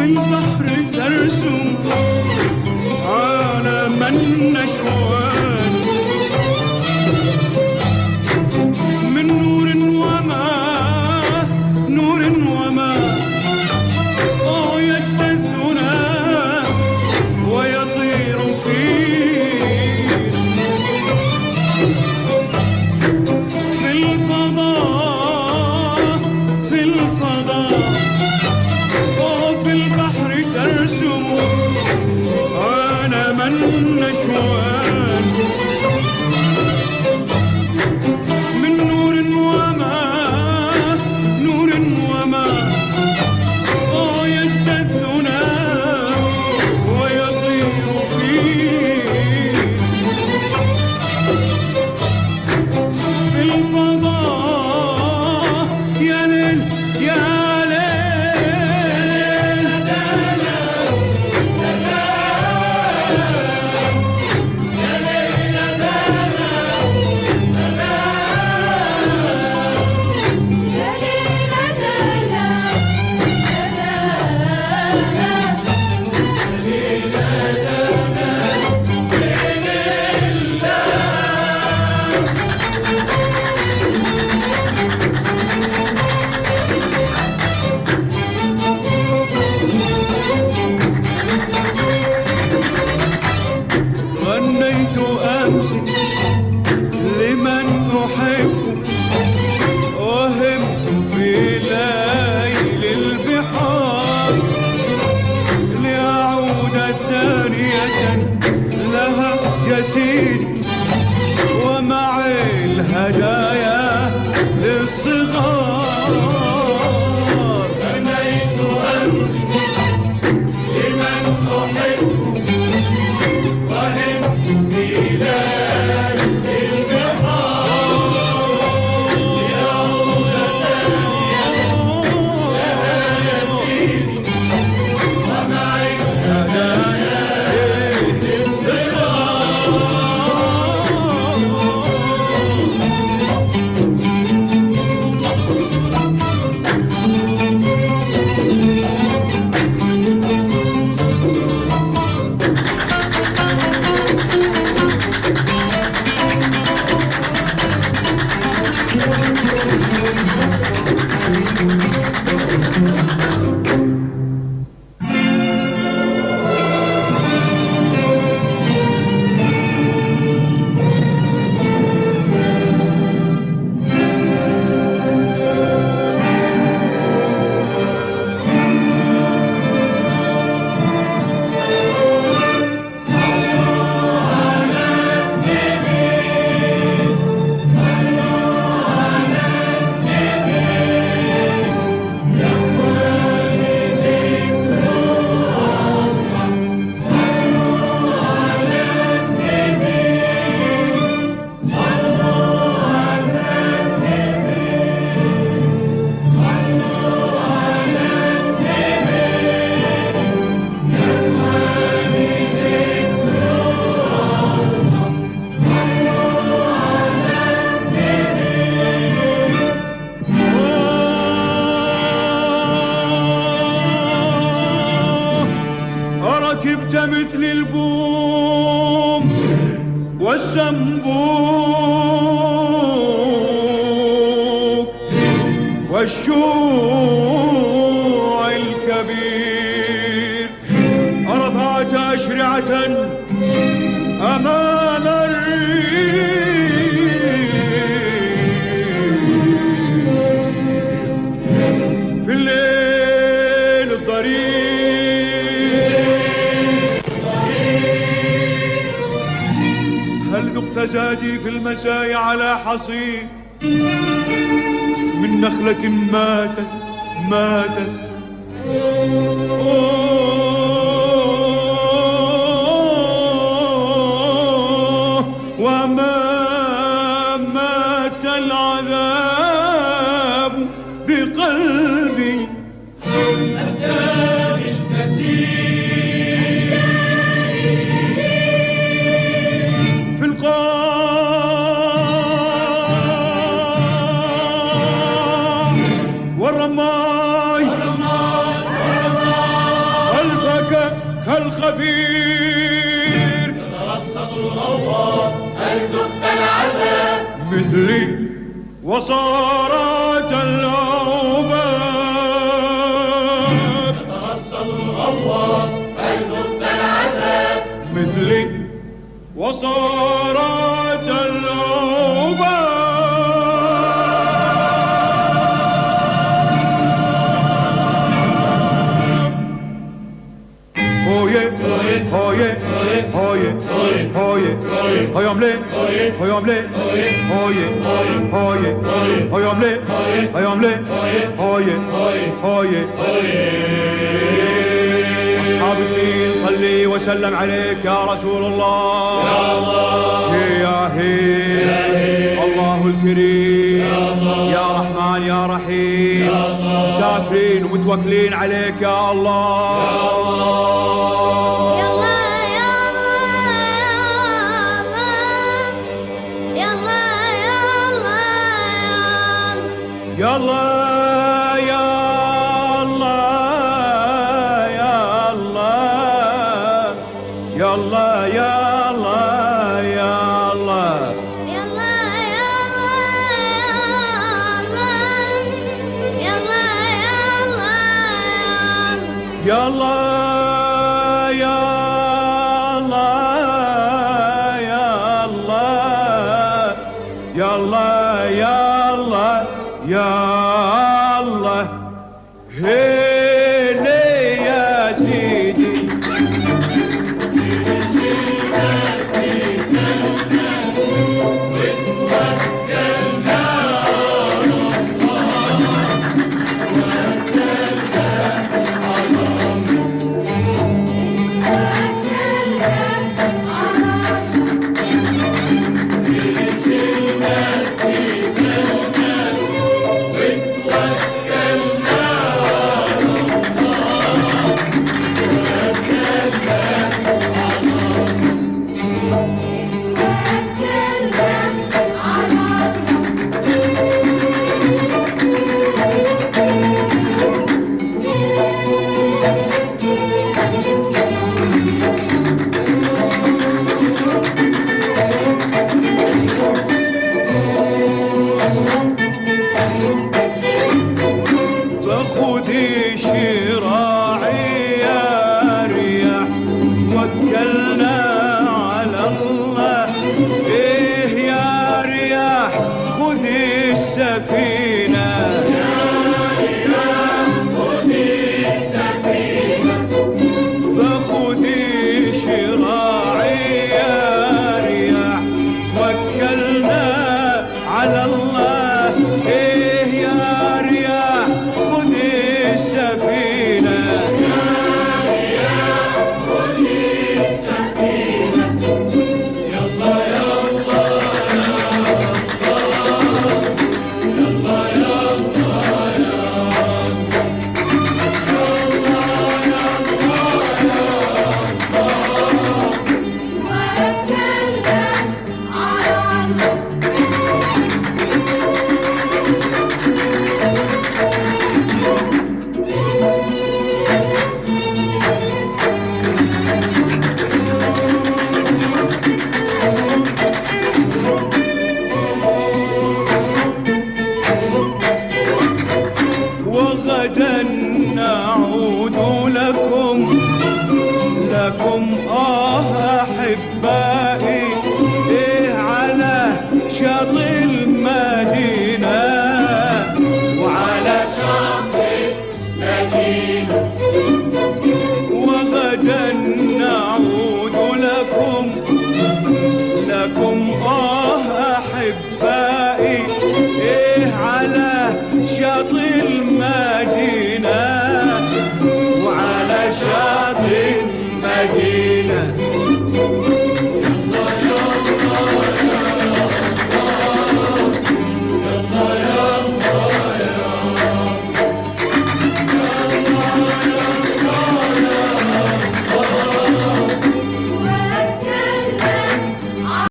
البحر ترسم عالم النشوان من نور وما نور وما يجتثنا ويطير فيه في الفضاء في الفضاء وفي البحر ترسم عالم النشوان من نور وما نور وما يجتثنا ويطير فيه في الفضاء يا ليل يا غنيت أمسي لمن أحب وهمت في ليل البحار لأعود ثانية لها يا سيدي ومعي الهدايا للصغار غنيت أمسي لمن أحب ركبت مثل البوم والزنبوك والشوع الكبير رفعت أشرعة أمام الريح في الليل الضرير هل ذقت زادي في المساء على حصير من نخلة ماتت وما مات العذاب بقلبي الداء الكثير في القاع والرماي الخفير يترصد الغواص هل ذقت العذاب مثلي وصارت الأوباب يترصد الغواص هل ذقت العذاب مثلي وصارت الأوباب هويه هويه هويه هويه هيوم ليه هيوم ليه هويه هويه هيوم ليه هيوم ليه هويه هويه أصحاب الدين صلي وسلم عليك يا رسول الله يا الله يا هي الله الكريم يا رحمن يا رحيم مسافرين ومتوكلين عليك يا الله يا الله يا الله يا الله يا الله يا الله يا الله يا الله يا الله يا الله يا الله يا الله يا الله هيني يا سيدي فخذي شراعي يا رياح توكلنا على الله ايه يا رياح خذي السفينة يا رياح خذي السفينة فخذي شراعي يا رياح توكلنا على الله ايه يا رياح خذي السفينة يا رياح خذي السفينة يلا يلا يلا يلا وغدا نعود لكم أحبائي